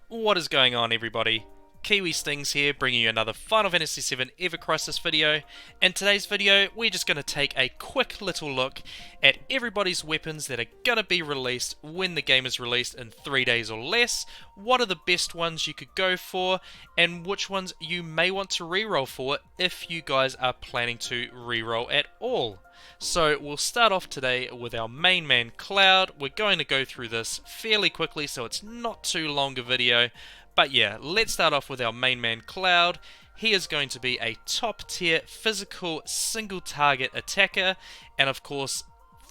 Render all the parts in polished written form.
What is going on, everybody? Kiwi Stings here, bringing you another Final Fantasy VII Ever Crisis video. In today's video, we're just going to take a quick little look at everybody's weapons that are going to be released when the game is released in 3 days or less, what are the best ones you could go for, and which ones you may want to reroll for if you guys are planning to reroll at all. So we'll start off today with our main man Cloud. We're going to go through this fairly quickly so it's not too long a video. But yeah, let's start off with our main man Cloud. He is going to be a top tier physical single target attacker, and of course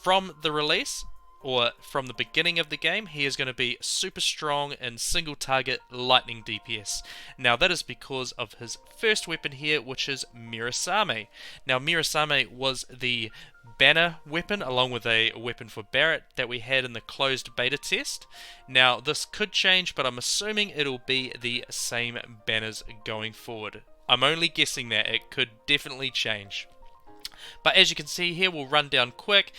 from the release or from the beginning of the game, he is going to be super strong in single target lightning DPS. Now that is because of his first weapon here, which is Mirasame. Now Mirasame was the banner weapon along with a weapon for Barrett that we had in the closed beta test. Now this could change, but I'm assuming it'll be the same banners going forward. I'm only guessing that it could definitely change. But as you can see here, we'll run down quick.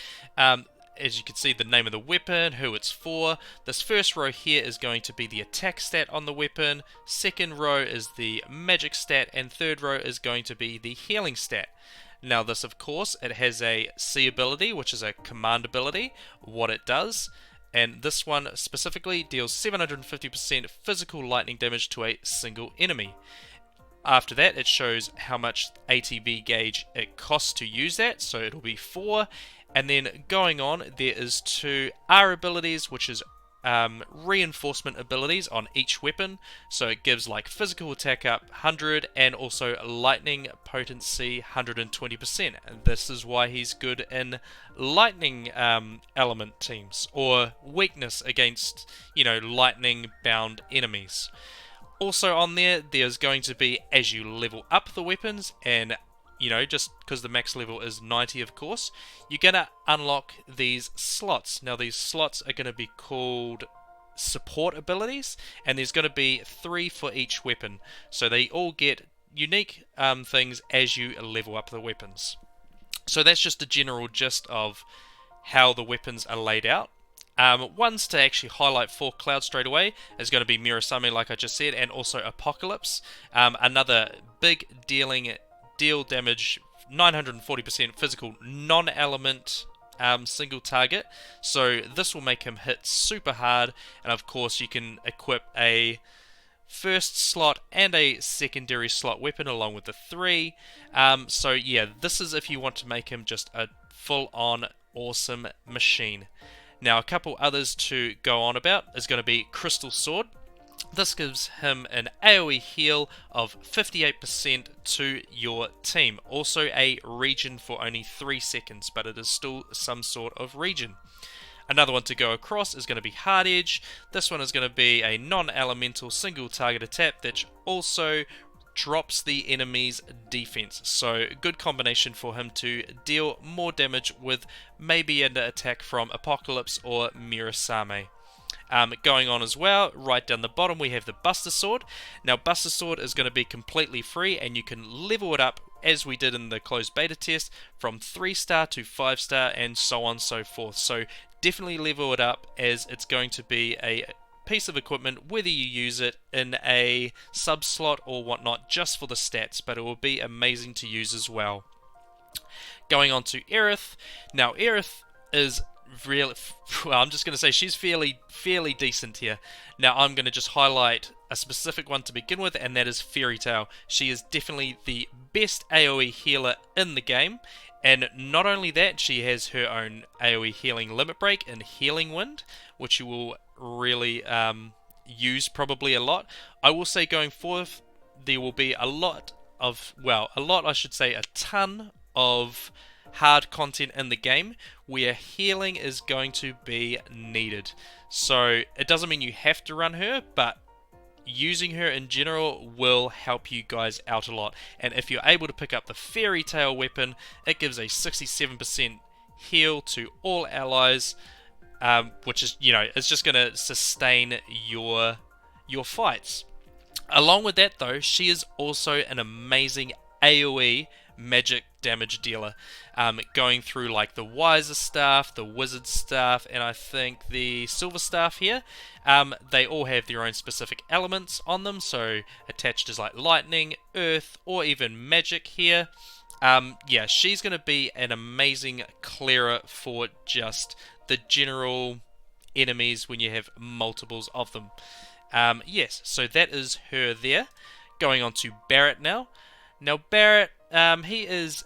As you can see, the name of the weapon, who it's for. This first row here is going to be the attack stat on the weapon. Second row is the magic stat, and third row is going to be the healing stat. Now this, of course, it has a C ability, which is a command ability, what it does. And this one specifically deals 750% physical lightning damage to a single enemy. After that, it shows how much ATB gauge it costs to use that, so it'll be 4. And then going on, there is 2 R abilities, which is reinforcement abilities on each weapon. So it gives like physical attack up 100 and also lightning potency 120%. And this is why he's good in lightning element teams, or weakness against, lightning bound enemies. Also on there, there's going to be, as you level up the weapons, and just because the max level is 90, of course, you're going to unlock these slots. Now these slots are going to be called support abilities, and there's going to be 3 for each weapon. So they all get unique things as you level up the weapons. So that's just a general gist of how the weapons are laid out. Ones to actually highlight for Cloud straight away is going to be Mirasame, like I just said, and also Apocalypse. Another big deal damage, 940% physical non-element single target. So this will make him hit super hard, and of course you can equip a first slot and a secondary slot weapon along with the 3. So yeah, this is if you want to make him just a full-on awesome machine. Now a couple others to go on about is going to be Crystal Sword. This gives him an AoE heal of 58% to your team. Also a regen for only 3 seconds, but it is still some sort of regen. Another one to go across is going to be Hard Edge. This one is going to be a non-elemental single target attack that also drops the enemy's defense. So good combination for him to deal more damage with maybe an attack from Apocalypse or Mirasame. Going on as well, right down the bottom we have the Buster Sword. Now Buster Sword is going to be completely free, and you can level it up as we did in the closed beta test from 3-star to 5-star and so on and so forth. So definitely level it up, as it's going to be a piece of equipment whether you use it in a sub slot or whatnot just for the stats, but it will be amazing to use as well. Going on to Aerith. Now Aerith is really, well, I'm just going to say she's fairly decent here. Now I'm going to just highlight a specific one to begin with, and that is Fairy Tail. She is definitely the best AoE healer in the game, and not only that, she has her own AoE healing limit break and Healing Wind, which you will really use probably a lot. I will say going forth, there will be a ton of hard content in the game where healing is going to be needed. So it doesn't mean you have to run her, but using her in general will help you guys out a lot. And if you're able to pick up the Fairy Tail weapon, it gives a 67% heal to all allies, which is, it's just going to sustain your fights. Along with that though, she is also an amazing AoE magic damage dealer. Going through like the Wiser Staff, the Wizard Staff, and I think the Silver Staff here. They all have their own specific elements on them, so attached is like lightning, earth, or even magic here. Yeah, she's going to be an amazing clearer for just the general enemies when you have multiples of them. Yes, so that is her there. Going on to Barrett now. Now Barrett, he has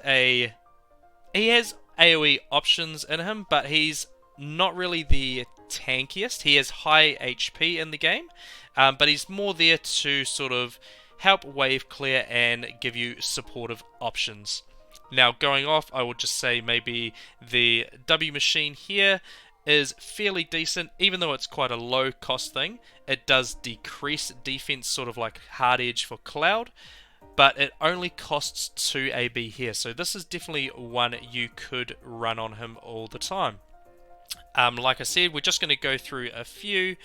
AoE options in him, but he's not really the tankiest. He has high HP in the game, but he's more there to sort of help wave clear and give you supportive options. Now going off, I would just say maybe the W machine here is fairly decent, even though it's quite a low cost thing. It does decrease defense, sort of like hard edge for Cloud, but it only costs 2 AB here, so this is definitely one you could run on him all the time. Like I said, we're just going to go through a few,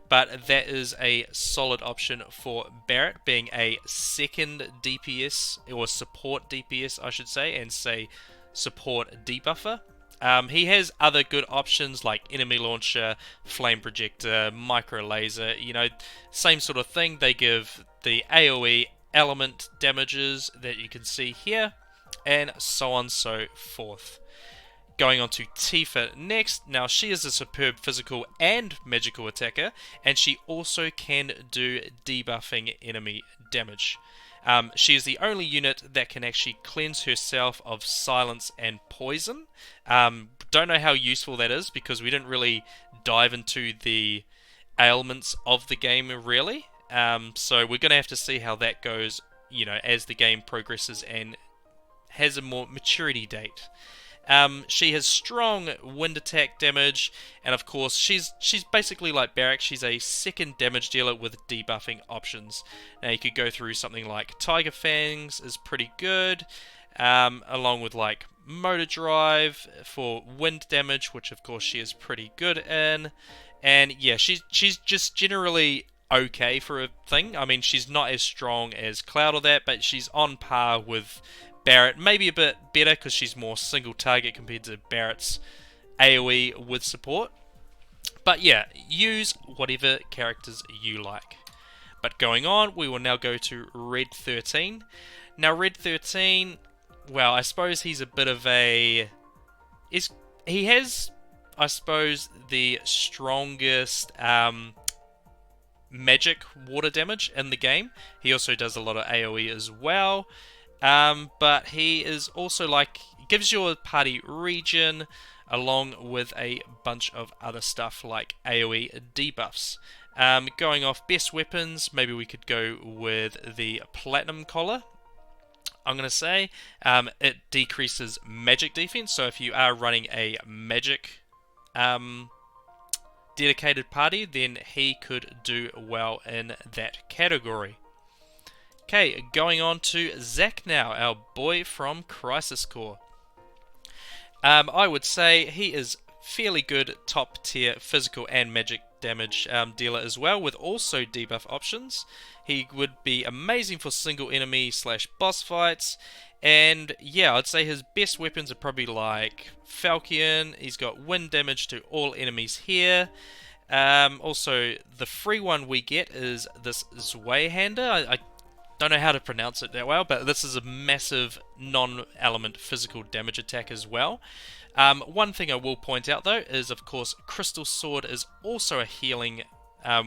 but that is a solid option for Barrett, being a second DPS, or support DPS I should say, and say support debuffer. He has other good options like enemy launcher, flame projector, micro laser, you know, same sort of thing. They give the AoE element damages that you can see here, and so on and so forth. Going on to Tifa next. Now she is a superb physical and magical attacker, and she also can do debuffing enemy damage. She is the only unit that can actually cleanse herself of silence and poison. Don't know how useful that is because we didn't really dive into the ailments of the game really. So we're going to have to see how that goes, you know, as the game progresses and has a more maturity date. She has strong wind attack damage, and of course she's basically like Barrett. She's a second damage dealer with debuffing options. Now you could go through something like Tiger Fangs is pretty good, along with like Motor Drive for wind damage, which of course she is pretty good in. And yeah, she's just generally okay for a thing. I mean, she's not as strong as Cloud or that, but she's on par with Barrett, maybe a bit better because she's more single target compared to Barrett's AoE with support. But yeah, use whatever characters you like. But going on, we will now go to Red 13. Now Red 13, well, I suppose he's a bit of a... he has, I suppose, the strongest magic water damage in the game. He also does a lot of AoE as well. But he is also like, gives your party regen along with a bunch of other stuff like AoE debuffs. Going off best weapons, maybe we could go with the Platinum Collar. I'm going to say it decreases magic defense, so if you are running a magic dedicated party, then he could do well in that category. Okay, going on to Zach now, our boy from Crisis Core. I would say he is fairly good top tier physical and magic damage dealer as well, with also debuff options. He would be amazing for single enemy / boss fights, and yeah, I'd say his best weapons are probably like Falcon. He's got wind damage to all enemies here. Also, the free one we get is this Zweihander. I don't know how to pronounce it that well, but this is a massive non-element physical damage attack as well. One thing I will point out though is, of course, Crystal Sword is also a healing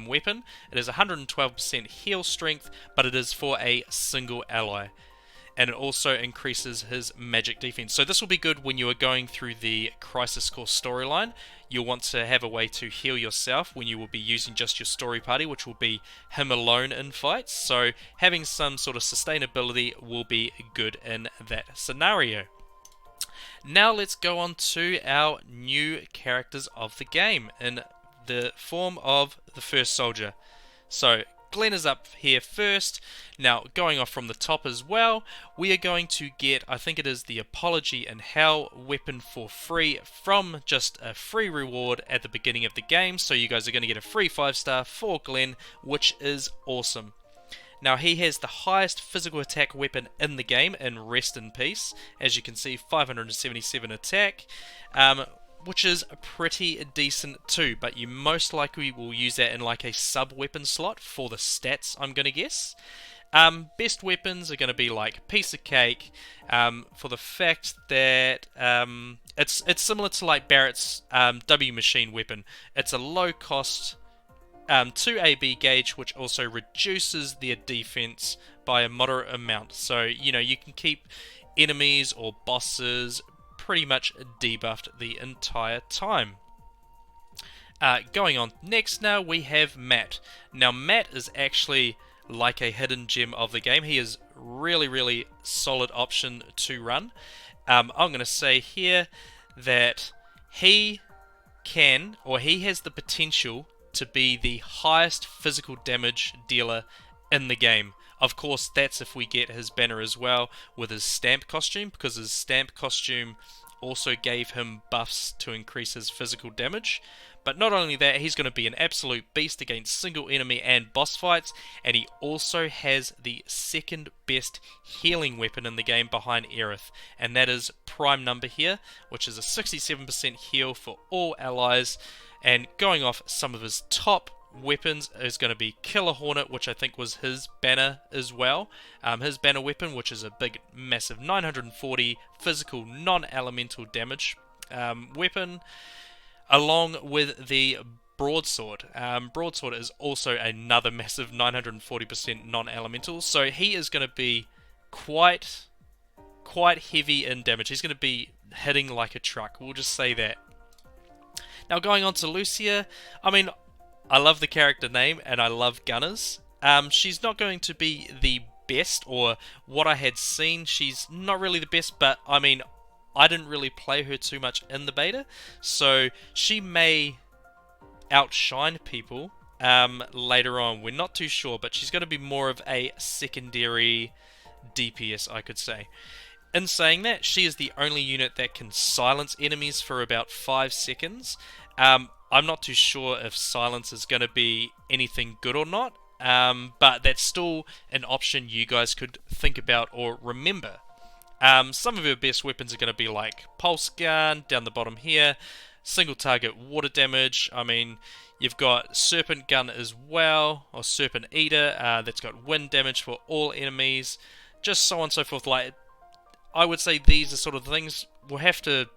weapon. It is 112% heal strength, but it is for a single ally. And it also increases his magic defense. So this will be good when you are going through the Crisis Core storyline. You'll want to have a way to heal yourself when you will be using just your story party, which will be him alone in fights. So having some sort of sustainability will be good in that scenario. Now let's go on to our new characters of the game in the form of the First Soldier. So Glenn is up here first. Now, going off from the top as well, we are going to get, I think it is the Apology in Hell weapon for free from just a free reward at the beginning of the game. So you guys are going to get a free 5-star for Glenn, which is awesome. Now he has the highest physical attack weapon in the game, in Rest in Peace. As you can see, 577 attack, which is pretty decent too, but you most likely will use that in like a sub-weapon slot for the stats, I'm going to guess. Best weapons are going to be like Piece of Cake, for the fact that it's similar to like Barrett's W machine weapon. It's a low cost 2 AB gauge, which also reduces their defense by a moderate amount. So, you know, you can keep enemies or bosses pretty much debuffed the entire time. Going on next now, we have Matt. Now, Matt is actually like a hidden gem of the game. He is really solid option to run. I'm going to say here that he has the potential to be the highest physical damage dealer in the game. Of course, that's if we get his banner as well with his stamp costume, because his stamp costume also gave him buffs to increase his physical damage. But not only that, he's going to be an absolute beast against single enemy and boss fights, and he also has the second best healing weapon in the game behind Aerith, and that is Prime Number here, which is a 67% heal for all allies. And going off some of his top weapons is going to be Killer Hornet, which I think was his banner as well. His banner weapon, which is a big, massive 940 physical, non-elemental damage weapon, along with the Broadsword. Broadsword is also another massive 940% non-elemental, so he is going to be quite heavy in damage. He's going to be hitting like a truck, we'll just say that. Now going on to Lucia, I mean, I love the character name and I love gunners. She's not going to be the best, or what I had seen, she's not really the best, but I mean, I didn't really play her too much in the beta, so she may outshine people later on. We're not too sure, but she's going to be more of a secondary DPS, I could say. In saying that, she is the only unit that can silence enemies for about 5 seconds. I'm not too sure if silence is going to be anything good or not, but that's still an option you guys could think about or remember. Some of her best weapons are going to be like Pulse Gun, down the bottom here, single target water damage. I mean, you've got Serpent Gun as well, or Serpent Eater, that's got wind damage for all enemies, just so on and so forth. Like, I would say these are sort of things we'll have to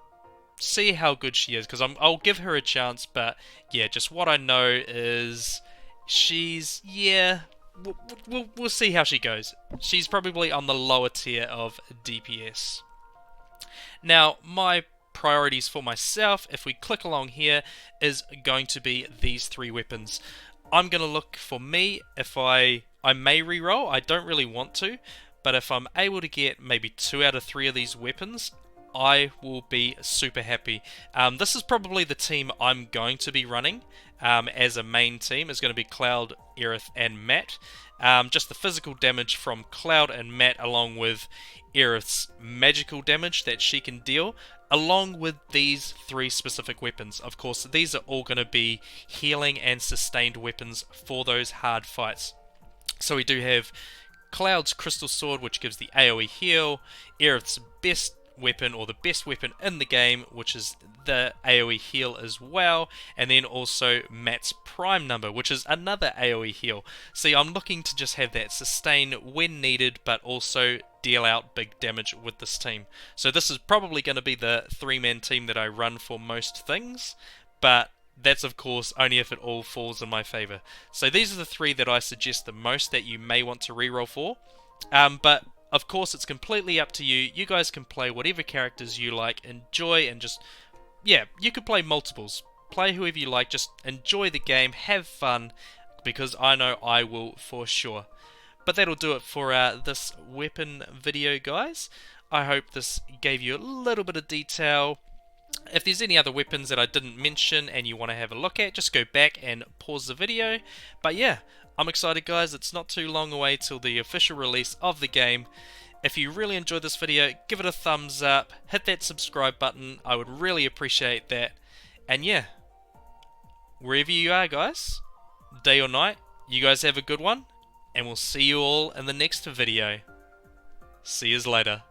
see how good she is, because I'll give her a chance, but yeah, just what I know is she's, yeah, we'll see how she goes. She's probably on the lower tier of DPS. Now, my priorities for myself, if we click along here, is going to be these 3 weapons. I'm going to look, for me, if I may reroll, I don't really want to, but if I'm able to get maybe 2 out of 3 of these weapons, I will be super happy. This is probably the team I'm going to be running as a main team. Is going to be Cloud, Aerith, and Matt. Just the physical damage from Cloud and Matt, along with Aerith's magical damage that she can deal, along with these 3 specific weapons. Of course, these are all going to be healing and sustained weapons for those hard fights. So we do have Cloud's Crystal Sword, which gives the AoE heal, Aerith's best weapon, or the best weapon in the game, which is the AoE heal as well, and then also Matt's Prime Number, which is another AoE heal. See, I'm looking to just have that sustain when needed, but also deal out big damage with this team. So this is probably going to be the 3-man team that I run for most things, but that's of course only if it all falls in my favour. So these are the 3 that I suggest the most that you may want to reroll for. But of course it's completely up to you. You guys can play whatever characters you like, enjoy, and just, yeah, you could play multiples. Play whoever you like, just enjoy the game, have fun, because I know I will for sure. But that'll do it for this weapon video, guys. I hope this gave you a little bit of detail. If there's any other weapons that I didn't mention and you want to have a look at, just go back and pause the video. But yeah, I'm excited, guys. It's not too long away till the official release of the game. If you really enjoyed this video, give it a thumbs up, hit that subscribe button. I would really appreciate that. And yeah, wherever you are, guys, day or night, you guys have a good one, and we'll see you all in the next video. See yous later.